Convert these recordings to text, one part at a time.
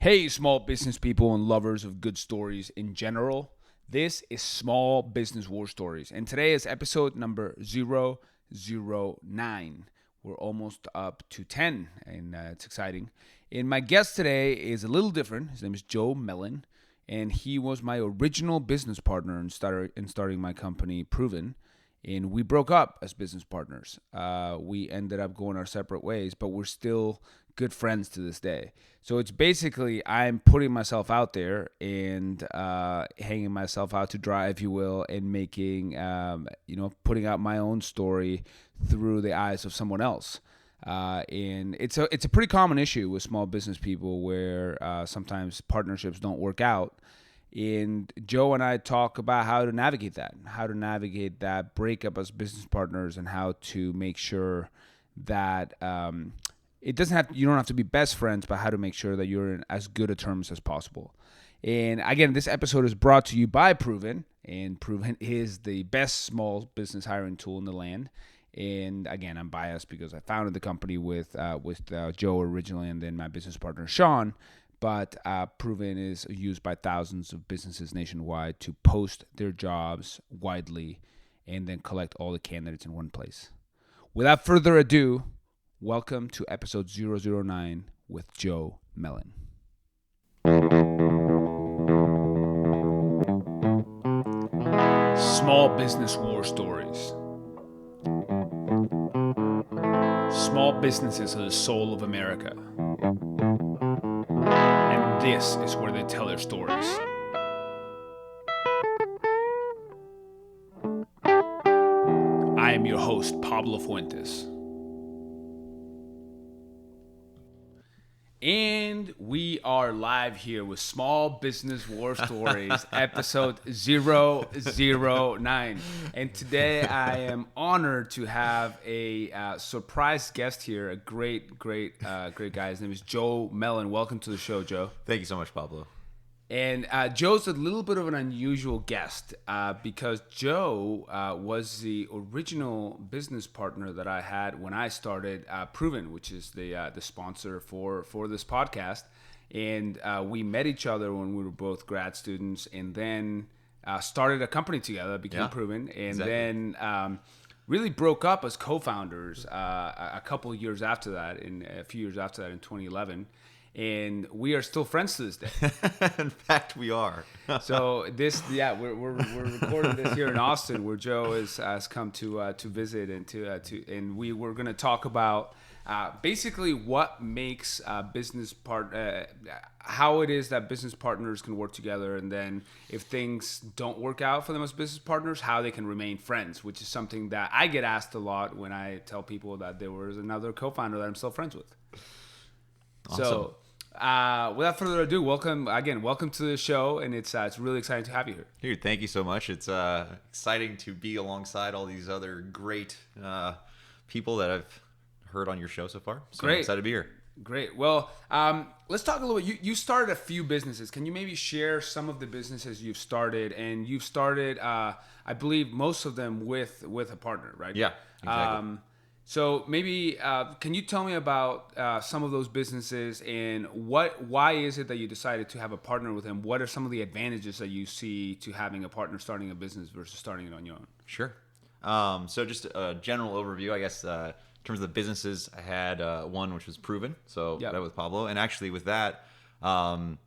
Hey, small business people and lovers of good stories in general. This is Small Business War Stories, and today is episode number 009. We're almost up to 10, and it's exciting. And my guest today is a little different. His name is Joe Mellin, and he was my original business partner in starting my company, Proven. And we broke up as business partners. We ended up going our separate ways, but we're still good friends to this day. So it's basically I'm putting myself out there and hanging myself out to dry, if you will, and making, putting out my own story through the eyes of someone else. And it's a pretty common issue with small business people where sometimes partnerships don't work out. And Joe and I talk about how to navigate that breakup as business partners, and how to make sure that you don't have to be best friends, but how to make sure that you're in as good a terms as possible. And again, this episode is brought to you by Proven, and Proven is the best small business hiring tool in the land. And again, I'm biased because I founded the company with Joe originally, and then my business partner Sean. But Proven is used by thousands of businesses nationwide to post their jobs widely and then collect all the candidates in one place. Without further ado, welcome to episode 009 with Joe Mellin. Small Business War Stories. Small businesses are the soul of America. And this is where they tell their stories. I am your host, Pablo Fuentes. And we are live here with Small Business War Stories, episode 009. And today I am honored to have a surprise guest here, a great guy. His name is Joe Mellin. Welcome to the show, Joe. Thank you so much, Pablo. And Joe's a little bit of an unusual guest because Joe was the original business partner that I had when I started Proven, which is the sponsor for this podcast. And we met each other when we were both grad students, and then started a company together, became Proven, and then really broke up as co-founders a few years after that, in 2011. And we are still friends to this day. In fact, we are. So we're recording this here in Austin, where Joe has come to visit, and we were going to talk about basically what makes how it is that business partners can work together, and then if things don't work out for them as business partners, how they can remain friends, which is something that I get asked a lot when I tell people that there was another co-founder that I'm still friends with. Awesome. So, without further ado, welcome to the show, and it's really exciting to have you here. Dude, thank you so much. It's exciting to be alongside all these other great people that I've heard on your show so far. So Great. I'm excited to be here. Great. Well, let's talk a little bit. You started a few businesses. Can you maybe share some of the businesses you've started? And you've started, I believe, most of them with a partner, right? Yeah, exactly. So maybe can you tell me about some of those businesses, and why is it that you decided to have a partner with him? What are some of the advantages that you see to having a partner starting a business versus starting it on your own? Sure. So just a general overview, I guess, in terms of the businesses, I had one which was Proven. So that was Pablo. And actually with that, I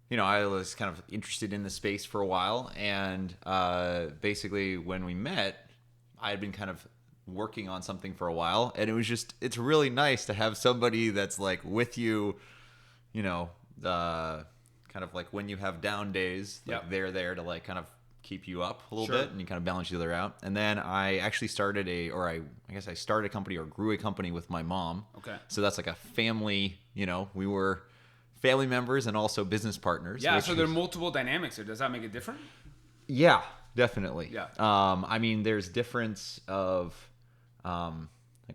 was kind of interested in the space for a while. And basically when we met, I had been kind of working on something for a while, and it's really nice to have somebody that's like with you, kind of like when you have down days, like they're there to like kind of keep you up a little bit, and you kind of balance each other out. And then I actually started I started a company or grew a company with my mom. Okay. So that's like a family, we were family members and also business partners. Yeah. So there are multiple dynamics there. Does that make it different? Yeah, definitely. Yeah. There's difference of,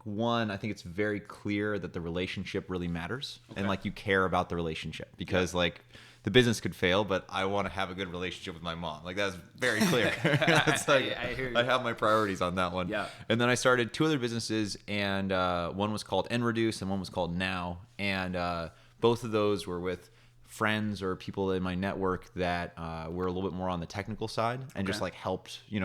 one, I think it's very clear that the relationship really matters, and like you care about the relationship, because like the business could fail, but I want to have a good relationship with my mom. Like that's very clear. It's like I hear you. I have my priorities on that one. Yeah. And then I started two other businesses, and one was called Reduce and one was called Now, and both of those were with friends or people in my network that were a little bit more on the technical side and just like helped, it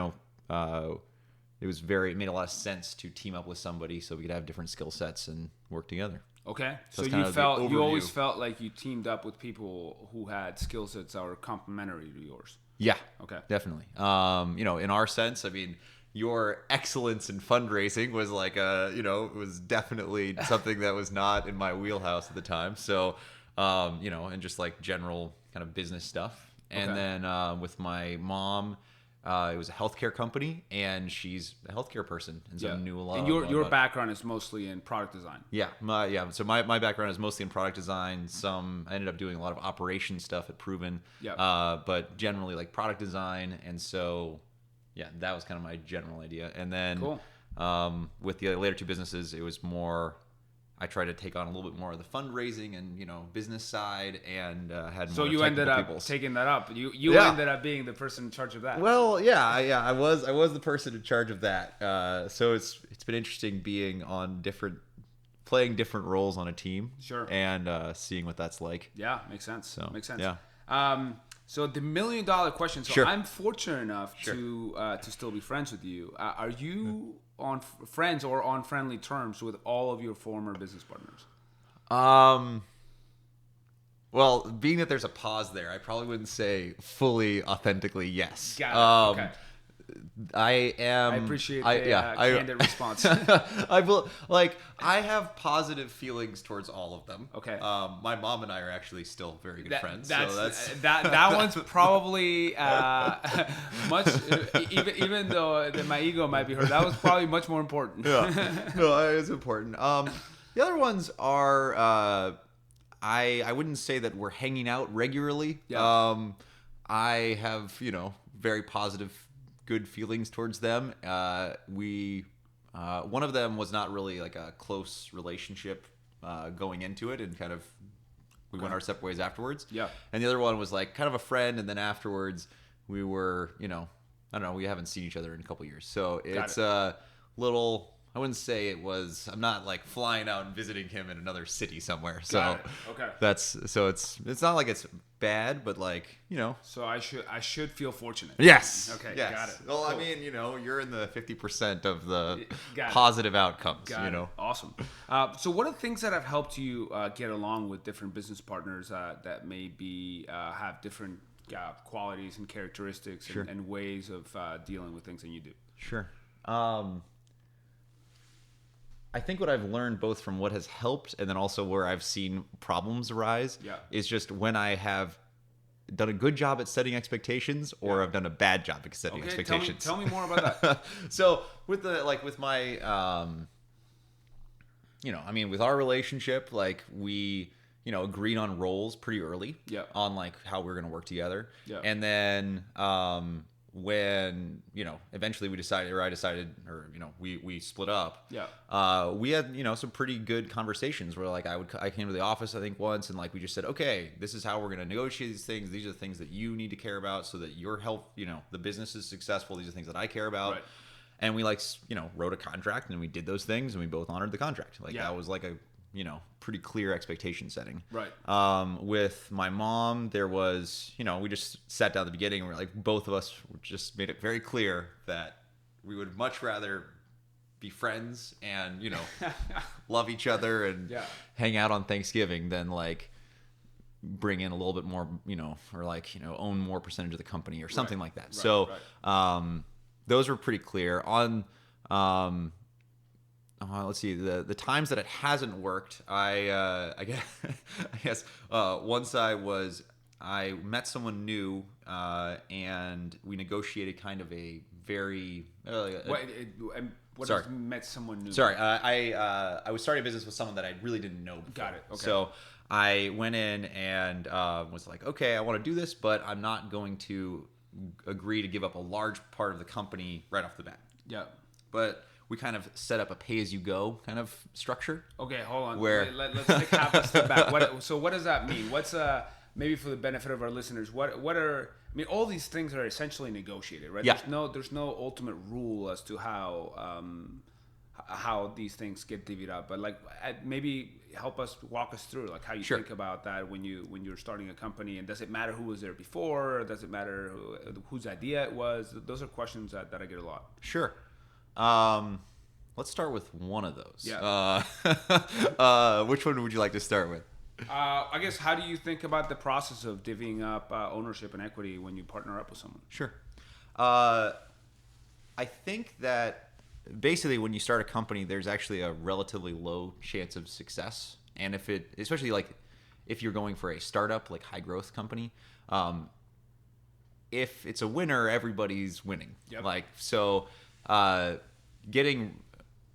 made a lot of sense to team up with somebody so we could have different skill sets and work together. Okay. So you always felt like you teamed up with people who had skill sets that were complementary to yours. Yeah. Okay. Definitely. In our sense, I mean, your excellence in fundraising was like it was definitely something that was not in my wheelhouse at the time. So, and just like general kind of business stuff. And then with my mom, it was a healthcare company, and she's a healthcare person, and so I knew a lot. And your background is mostly in product design. Yeah, So my background is mostly in product design. I ended up doing a lot of operation stuff at Proven. Yeah. But generally like product design, and so that was kind of my general idea. And then with the later two businesses, it was more. I tried to take on a little bit more of the fundraising and business side, and had more. So you ended up taking that up. You ended up being the person in charge of that. Well, I was the person in charge of that. So it's been interesting being on playing different roles on a team. Sure. And seeing what that's like. Yeah, makes sense. Makes sense. Yeah. So the $1 million question. So I'm fortunate enough to still be friends with you. Are you on friends or on friendly terms with all of your former business partners? Well, being that there's a pause there, I probably wouldn't say fully authentically yes. Got it. Okay. I am. I appreciate the candid response. I have positive feelings towards all of them. Okay. My mom and I are actually still very good friends. That one's probably much. Even though my ego might be hurt, that was probably much more important. Yeah. No, it is important. The other ones are. I wouldn't say that we're hanging out regularly. Yeah. I have very positive, good feelings towards them. One of them was not really like a close relationship going into it, and kind of we went our separate ways afterwards. Yeah. And the other one was like kind of a friend, and then afterwards we were, I don't know, we haven't seen each other in a couple years. So it's a little. I wouldn't say it was. I'm not like flying out and visiting him in another city somewhere. So okay. It's not like it's bad, but like So I should feel fortunate. Yes. Okay. Yes. Got it. Well, cool. I mean, you're in the 50% of the positive outcomes. Got it. Awesome. So what are the things that have helped you get along with different business partners that maybe have different qualities and characteristics and ways of dealing with things than you do? Sure. I think what I've learned both from what has helped and then also where I've seen problems arise is just when I have done a good job at setting expectations or I've done a bad job at setting expectations. Tell me more about that. So with my, with our relationship, like we, agreed on roles pretty early on like how we're going to work together. Yeah. And then, when eventually we split up. Yeah. We had some pretty good conversations where like I came to the office I think once, and like we just said, okay, this is how we're going to negotiate these things. These are the things that you need to care about so that your health, the business is successful. These are things that I care about. Right. And we wrote a contract, and we did those things, and we both honored the contract. That was like a pretty clear expectation setting. Right. With my mom, there was, we just sat down at the beginning, and we're like, both of us just made it very clear that we would much rather be friends and, love each other and hang out on Thanksgiving than like bring in a little bit more, or like, own more percentage of the company or something like that. Right. So, those were pretty clear on, let's see, the times that it hasn't worked. I guess one side was I met someone new, and we negotiated kind of a very. What does met someone new? Sorry, I was starting a business with someone that I really didn't know before. Got it. Okay. So I went in and was like, okay, I want to do this, but I'm not going to agree to give up a large part of the company right off the bat. Yeah. But we kind of set up a pay-as-you-go kind of structure. Okay, hold on. Where let's take half a step back. So what does that mean? What's maybe for the benefit of our listeners? What are all these things are essentially negotiated, right? Yeah. There's no ultimate rule as to how how these things get divvied up, but like maybe walk us through like how you think about that when you're starting a company, and does it matter who was there before, or does it matter whose idea it was? Those are questions that I get a lot. Sure. Let's start with one of those. Yeah. Which one would you like to start with? I guess, how do you think about the process of divvying up ownership and equity when you partner up with someone? Sure. I think that basically when you start a company, there's actually a relatively low chance of success. And especially like if you're going for a startup, like high growth company, if it's a winner, everybody's winning. Yep. Like, so,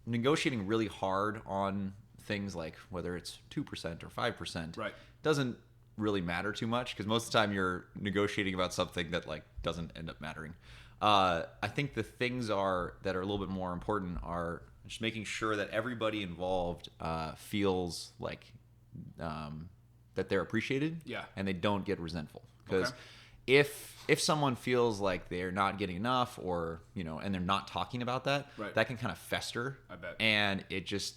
negotiating really hard on things like whether it's 2% or 5% right. doesn't really matter too much, because most of the time you're negotiating about something that like doesn't end up mattering. I think the things that are a little bit more important are just making sure that everybody involved feels like that they're appreciated, and they don't get resentful. Because if someone feels like they're not getting enough, or and they're not talking about that, that can kind of fester. I bet. And it just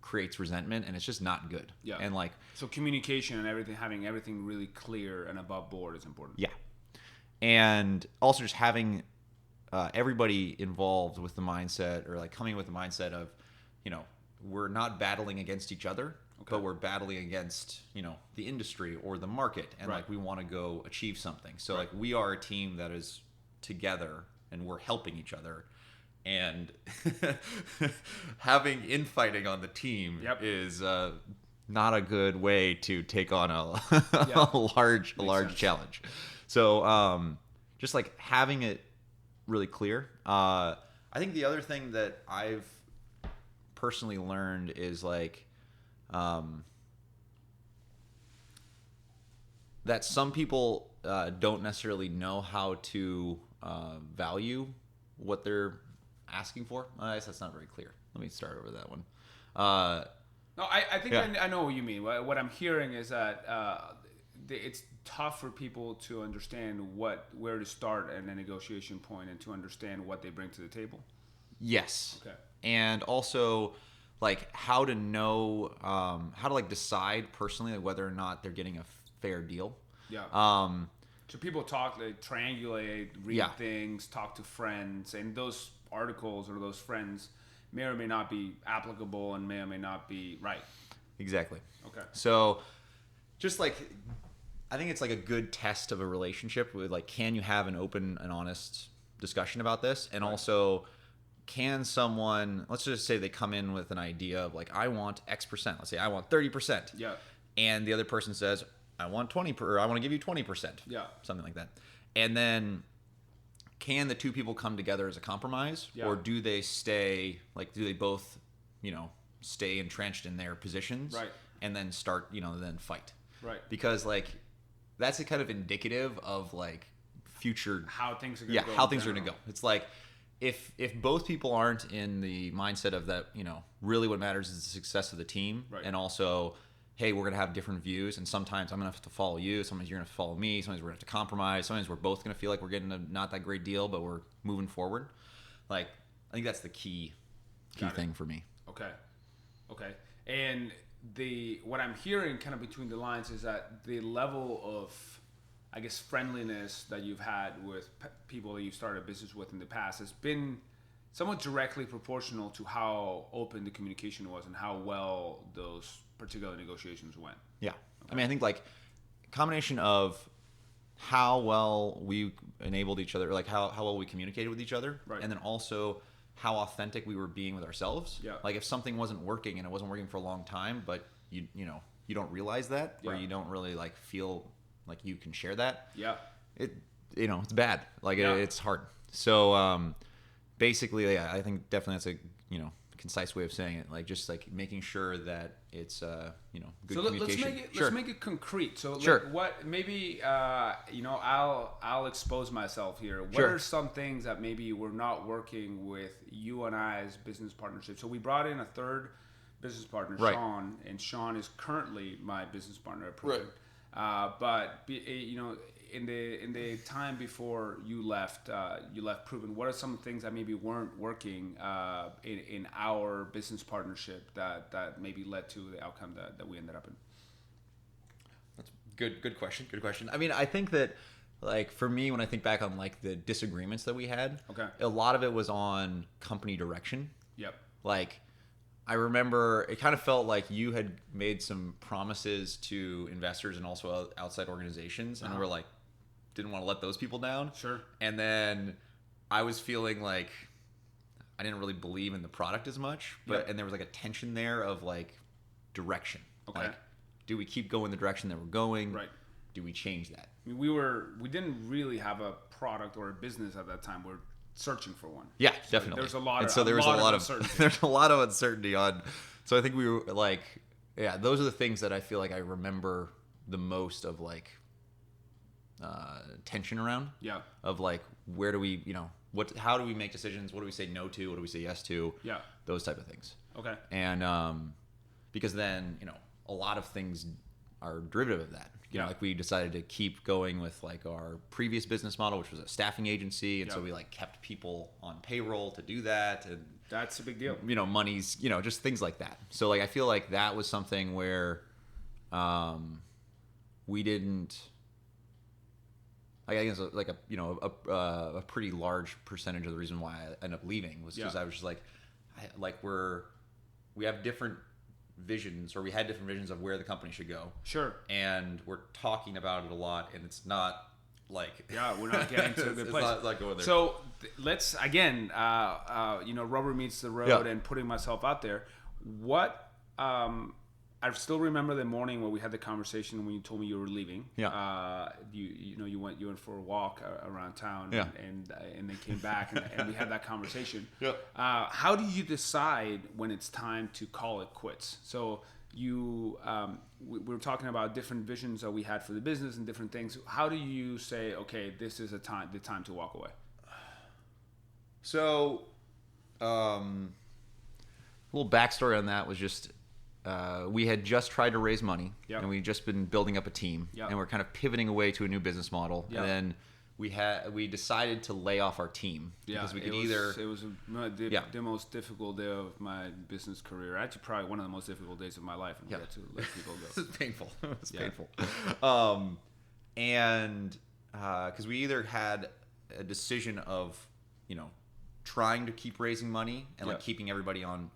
creates resentment, and it's just not good. Yeah. And like, so communication and everything, having everything really clear and above board is important. Yeah. And also just having everybody involved with the mindset, or like coming with the mindset of, we're not battling against each other, but we're battling against, the industry or the market. And like, we want to go achieve something. So like, we are a team that is together and we're helping each other. And having infighting on the team is not a good way to take on a large challenge. So just like having it really clear. I think the other thing that I've personally learned is like that some people don't necessarily know how to value what they're asking for. I guess that's not very clear. Let me start over that one. No, I think I know what you mean. What I'm hearing is that it's tough for people to understand where to start at a negotiation point, and to understand what they bring to the table. Yes. Okay. And also, like, how to know, how to like decide personally whether or not they're getting a fair deal. Yeah. So people talk, they triangulate, read things, talk to friends, and those articles or those friends may or may not be applicable, and may or may not be right. Exactly. Okay. So just like, I think it's like a good test of a relationship with like, can you have an open and honest discussion about this? And also, can someone, let's just say they come in with an idea of like, I want X%. Let's say I want 30%. Yeah. And the other person says, I want 20%, or I want to give you 20%. Yeah. Something like that. And then can the two people come together as a compromise? Yeah. Or do they stay, like, do they both, stay entrenched in their positions? Right. And then start, then fight. Right. Because like, that's a kind of indicative of like future, how things are going to go. Yeah, how things are going to go. It's like, if both people aren't in the mindset of that, really what matters is the success of the team. Right. And also, hey, we're going to have different views, and sometimes I'm going to have to follow you, sometimes you're going to follow me, sometimes we're going to have to compromise, sometimes we're both going to feel like we're getting a not that great deal, but we're moving forward. Like, I think that's the key thing for me. Okay. And what I'm hearing kind of between the lines is that the level of, I guess, friendliness that you've had with people that you started a business with in the past has been somewhat directly proportional to how open the communication was and how well those particular negotiations went. Yeah. Okay. I mean, I think like a combination of how well we enabled each other, like how well we communicated with each other, right. And then also how authentic we were being with ourselves. Yeah. Like if something wasn't working and it wasn't working for a long time, but you don't realize that, or you don't really like feel like you can share that. Yeah. It's bad. Like it's hard. So basically, yeah, I think definitely that's a concise way of saying it. Like just like making sure that it's good communication. Let's make it concrete. So what maybe I'll expose myself here. What are some things that maybe we're not working with you and I's business partnership? So we brought in a third business partner, Sean, and Sean is currently my business partner at Proven. In the time before you left Proven, what are some things that maybe weren't working in our business partnership that maybe led to the outcome that we ended up in? That's good question. Good question. I mean, I think that, like, for me, when I think back on like the disagreements that we had, okay, a lot of it was on company direction. Yep. Like, I remember it kind of felt like you had made some promises to investors and also outside organizations, and we're like, didn't want to let those people down. Sure. And then I was feeling like I didn't really believe in the product as much, and there was like a tension there of like direction. Okay. Like, do we keep going the direction that we're going? Right. Do we change that? I mean, we didn't really have a product or a business at that time. We're searching for one. Yeah, definitely. There's a lot and of so there was a lot of uncertainty. there's a lot of uncertainty on. So I think we were like, yeah, those are the things that I feel like I remember the most of, like, tension around. Yeah. Of like, where do we, how do we make decisions? What do we say no to? What do we say yes to? Yeah. Those type of things. Okay. And because then, a lot of things are derivative of that. Like, we decided to keep going with like our previous business model, which was a staffing agency, and so we like kept people on payroll to do that, and that's a big deal. Money's, just things like that. So like, I feel like that was something where we didn't. I guess like a pretty large percentage of the reason why I ended up leaving was because I was just like, we have different visions, or we had different visions of where the company should go. Sure. And we're talking about it a lot, and it's not like we're not getting to a good place. It's not going there. So let's again, rubber meets the road, and putting myself out there. What I still remember the morning when we had the conversation when you told me you were leaving. Yeah. You went for a walk around town. Yeah. And then came back and we had that conversation. Yeah. How do you decide when it's time to call it quits? So we were talking about different visions that we had for the business and different things. How do you say, okay, this is the time to walk away? So, a little backstory on that was just. We had just tried to raise money, and we'd just been building up a team, and we're kind of pivoting away to a new business model. And then we decided to lay off our team because we could it was the most difficult day of my business career. Actually, probably one of the most difficult days of my life. And we had to let people go. It's painful. It's painful. And because we either had a decision of trying to keep raising money and like keeping everybody on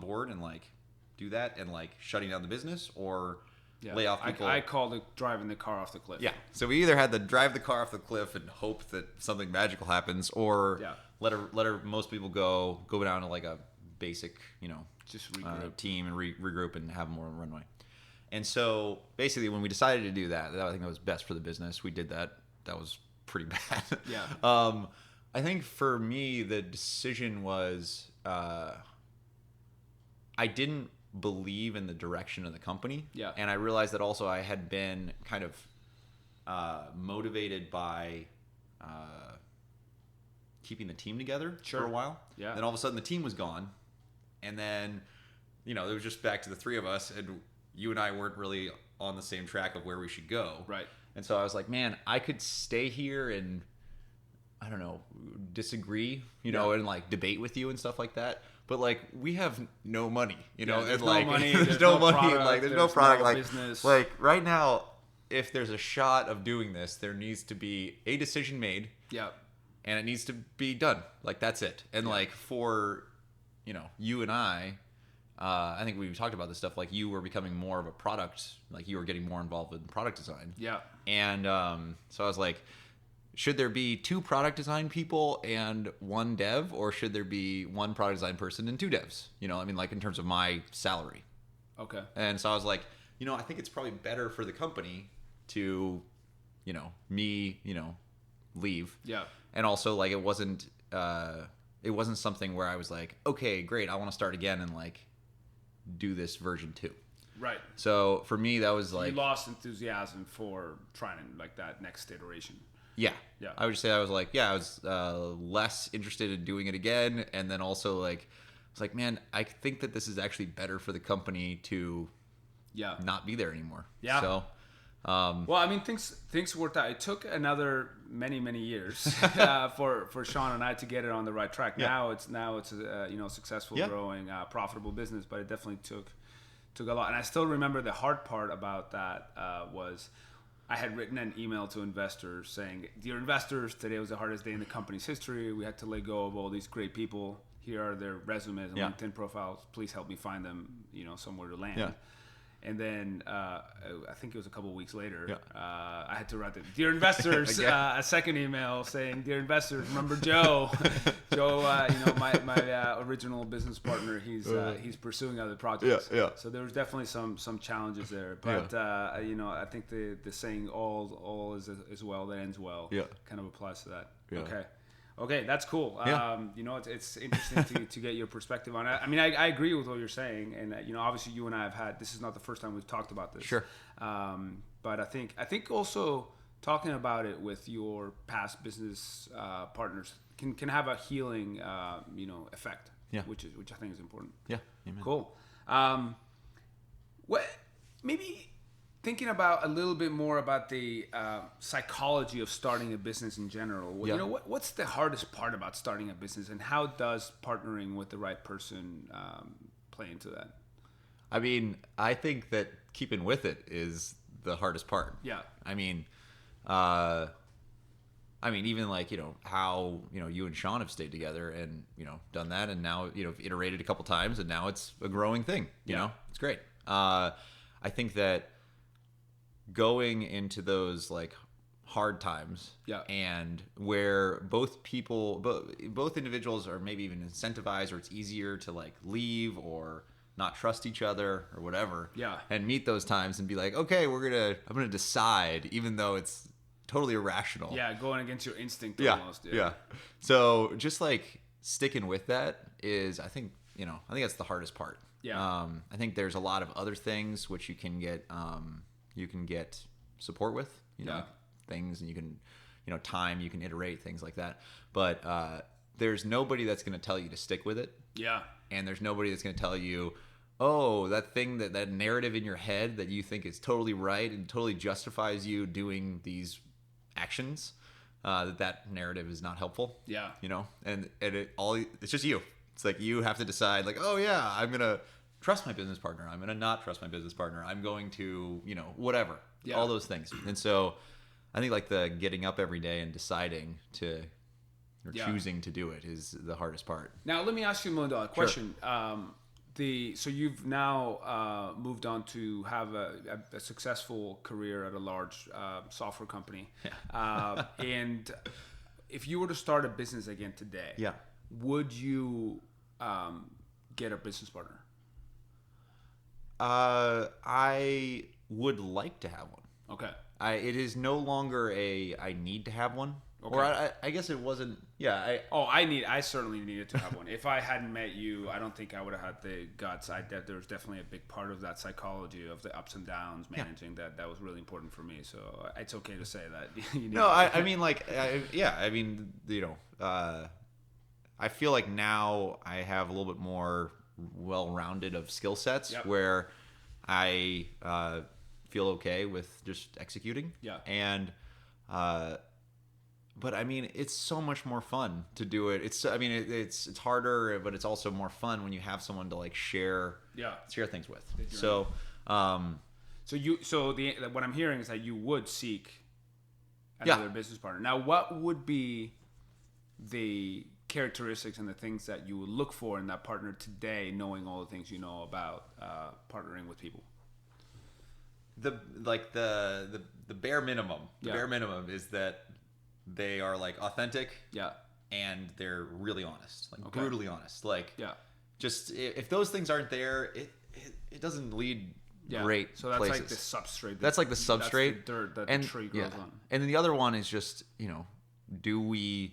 board and like do that and like shutting down the business, or lay off people. I called it driving the car off the cliff. Yeah. So we either had to drive the car off the cliff and hope that something magical happens, or let most people go down to like a basic, just regroup. Team and regroup and have more runway. And so basically when we decided to do that, I think that was best for the business. We did that. That was pretty bad. Yeah. I think for me, the decision was I didn't believe in the direction of the company. Yeah. And I realized that also I had been kind of motivated by keeping the team together for a while. Yeah. Then all of a sudden the team was gone. And then, it was just back to the three of us, and you and I weren't really on the same track of where we should go. Right. And so I was like, man, I could stay here and I don't know, disagree, and like debate with you and stuff like that. But like, we have no money, there's and like, no money, there's no money, product, like, there's no product, like, business. Like right now, if there's a shot of doing this, there needs to be a decision made. Yeah. And it needs to be done. Like, that's it. And like for, you and I think we've talked about this stuff. Like, you were becoming more of a product, like you were getting more involved in product design. Yeah. And so I was like, should there be 2 product design people and 1 dev, or should there be 1 product design person and 2 devs? Like in terms of my salary. Okay. And so I was like, I think it's probably better for the company to, me, leave. Yeah. And also like, it wasn't something where I was like, okay, great, I want to start again and like do this version 2. Right. So for me, that was like, you lost enthusiasm for trying like that next iteration. Yeah. Yeah. I would just say I was like, I was less interested in doing it again. And then also like, I was like, man, I think that this is actually better for the company to, not be there anymore. Yeah. So, well, I mean, things worked out. It took another many years for Sean and I to get it on the right track. Yeah. Now it's a successful, growing, profitable business, but it definitely took a lot. And I still remember the hard part about that was I had written an email to investors saying, "Dear investors, today was the hardest day in the company's history. We had to let go of all these great people. Here are their resumes and LinkedIn profiles. Please help me find them, somewhere to land." Yeah. And then I think it was a couple of weeks later, I had to write the "Dear investors," a second email saying, "Dear investors, remember Joe? Joe, my original business partner. He's pursuing other projects. Yeah. So there was definitely some challenges there. But I think the saying "all is well that ends well" kind of applies to that. Yeah. Okay, that's cool. Yeah. It's interesting to get your perspective on it. I mean, I agree with what you're saying, and obviously you and I have had. This is not the first time we've talked about this. Sure. But I think also talking about it with your past business partners can have a healing, effect. Yeah. Which I think is important. Yeah. Amen. Cool. What maybe. Thinking about a little bit more about the psychology of starting a business in general. What's the hardest part about starting a business, and how does partnering with the right person play into that? I mean, I think that keeping with it is the hardest part. Yeah. I mean, even like, how, you and Sean have stayed together and, done that. And now, iterated a couple times, and now it's a growing thing, you know, it's great. I think that going into those like hard times and where both individuals are maybe even incentivized, or it's easier to like leave or not trust each other or whatever, and meet those times and be like, okay, I'm gonna decide, even though it's totally irrational, going against your instinct almost. So just like sticking with that is, I think that's the hardest part. I think there's a lot of other things which you can get support with, things, and you can, time, you can iterate, things like that. But there's nobody that's going to tell you to stick with it. Yeah. And there's nobody that's going to tell you, oh, that thing, that narrative in your head that you think is totally right and totally justifies you doing these actions, that narrative is not helpful. Yeah. And it's just you. It's like you have to decide, like, oh yeah, I'm going to trust my business partner, I'm going to not trust my business partner, I'm going to, whatever, all those things. And so I think like the getting up every day and deciding to, or choosing to do it is the hardest part. Now, let me ask you a $1 million question. Sure. So you've now moved on to have a successful career at a large software company. And if you were to start a business again today, would you get a business partner? I would like to have one. Okay. It is no longer I need to have one. Okay. Or I guess it wasn't. Yeah. I certainly needed to have one. If I hadn't met you, I don't think I would have had the guts. There was definitely a big part of that psychology of the ups and downs, managing that was really important for me. So it's okay to say that. I feel like now I have a little bit more well-rounded of skill sets where I feel okay with just executing. Yeah. And but I mean, it's so much more fun to do it. It's harder, but it's also more fun when you have someone to like share things with. So what I'm hearing is that you would seek another business partner. Now, what would be the characteristics and the things that you would look for in that partner today, knowing all the things you know about partnering with people? The bare minimum. The bare minimum is that they are like authentic. Yeah. And they're really honest, like brutally honest. Like, just if those things aren't there, it doesn't lead great. So that's places. like the substrate. That's like the substrate. That's the dirt that the tree grows on. And then the other one is just, do we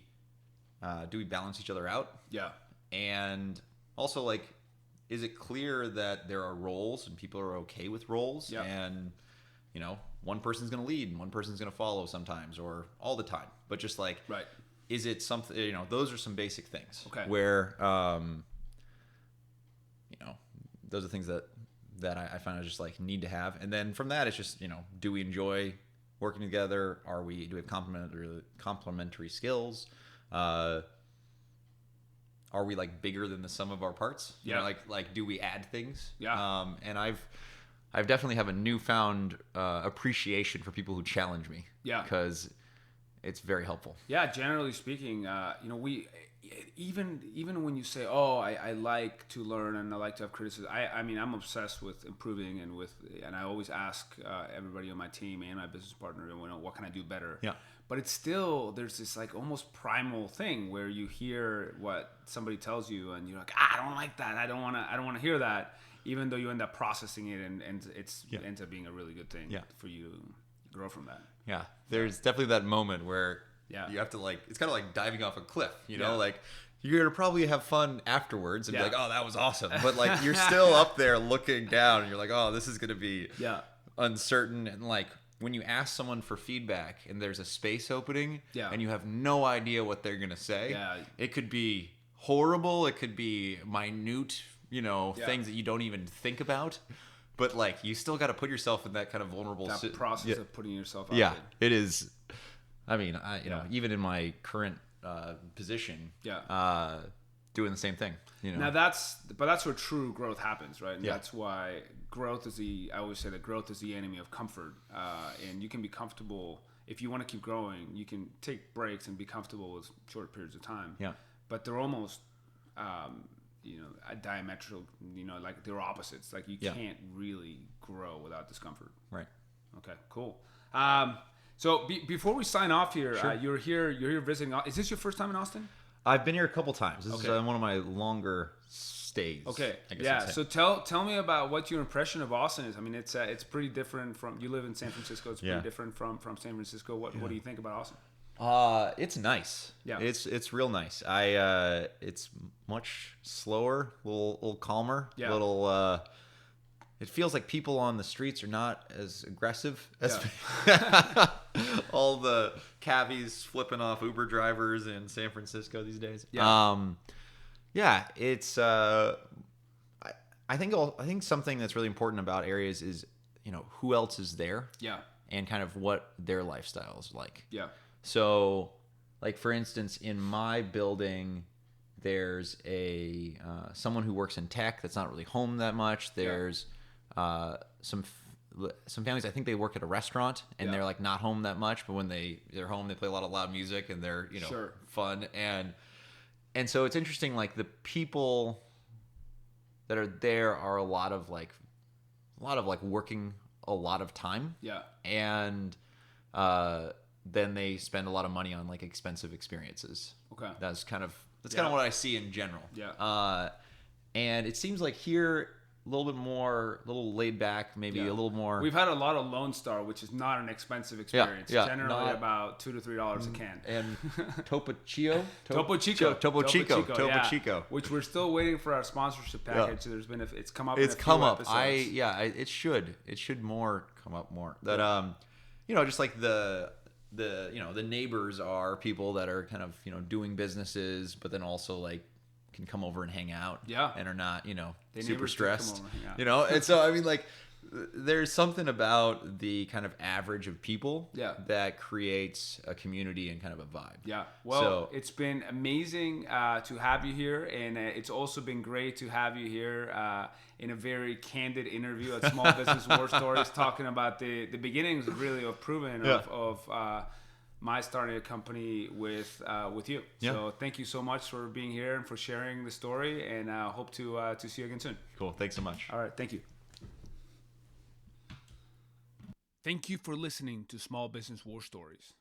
balance each other out? Yeah. And also, like, is it clear that there are roles and people are okay with roles? Yeah. And, one person's going to lead and one person's going to follow sometimes or all the time. But just like, is it something, those are some basic things. Okay. Where, those are things that that I find I just like need to have. And then from that, it's just, do we enjoy working together? Do we have complementary skills? Are we like bigger than the sum of our parts? Like do we add things? Yeah. And I've definitely have a newfound appreciation for people who challenge me. Yeah. Because it's very helpful. Yeah. Generally speaking, we even when you say, oh, I like to learn and I like to have criticism. I mean, I'm obsessed with improving and I always ask everybody on my team and my business partner, what can I do better? Yeah. But it's still, there's this like almost primal thing where you hear what somebody tells you and you're like, I don't like that. I don't want to hear that. Even though you end up processing it and it ends up being a really good thing for you to grow from that. Yeah. There's definitely that moment where you have to it's kind of like diving off a cliff, like you're going to probably have fun afterwards and be like, oh, that was awesome. But like you're still up there looking down and you're like, oh, this is going to be uncertain. And like when you ask someone for feedback and there's a space opening and you have no idea what they're going to say, it could be horrible. It could be minute, things that you don't even think about. But like you still got to put yourself in that kind of vulnerable process of putting yourself out there. It is. I mean, even in my current position, doing the same thing. Now that's where true growth happens, right? And that's why I always say that growth is the enemy of comfort. And you can be comfortable if you want to keep growing. You can take breaks and be comfortable with short periods of time. Yeah. But they're almost, a diametral. Like they're opposites. Like you can't really grow without discomfort. Right. Okay. Cool. So before we sign off here, you're here visiting. Is this your first time in Austin? I've been here a couple times. This is one of my longer stays. Okay. Yeah. So tell me about what your impression of Austin is. I mean, it's pretty different from. You live in San Francisco. It's pretty different from San Francisco. What do you think about Austin? It's nice. Yeah. It's real nice. It's much slower, a little calmer. Yeah. It feels like people on the streets are not as aggressive as all the cabbies flipping off Uber drivers in San Francisco these days. Yeah. It's I think something that's really important about areas is who else is there. Yeah. And kind of what their lifestyle is like. Yeah. So, like for instance, in my building, there's someone who works in tech that's not really home that much. There's some families, I think they work at a restaurant and they're like not home that much, but when they're home, they play a lot of loud music and they're fun and so it's interesting. Like the people that are there are a lot of working a lot of time. Yeah, and then they spend a lot of money on like expensive experiences. Okay, that's kind of what I see in general. Yeah, and it seems like here, a little laid back, maybe a little more. We've had a lot of Lone Star, which is not an expensive experience. Generally about $2 to $3 a can. And Topo Chico, which we're still waiting for our sponsorship package. So there's been it's come up. It's come up. It should come up more. That just like the neighbors are people that are kind of doing businesses, but then also like can come over and hang out and are not super stressed, and so I mean, like there's something about the kind of average of people that creates a community and kind of a vibe. Well, it's been amazing to have you here, and it's also been great to have you here in a very candid interview at Small Business War Stories, talking about the beginnings really of Proven of my starting a company with you. So thank you so much for being here and for sharing the story, and hope to see you again soon. Cool. Thanks so much. All right. Thank you. Thank you for listening to Small Business War Stories.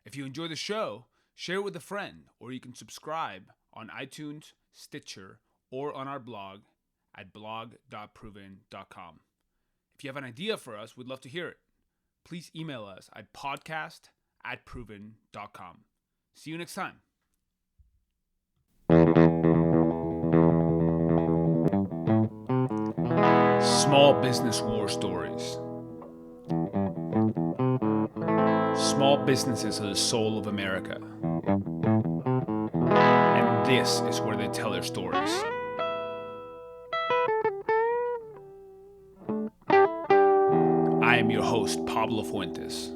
If you enjoy the show, share it with a friend, or you can subscribe on iTunes, Stitcher, or on our blog at blog.proven.com. If you have an idea for us, we'd love to hear it. Please email us at podcast@proven.com. See you next time. Small Business War Stories. Small businesses are the soul of America. And this is where they tell their stories. I am your host, Pablo Fuentes.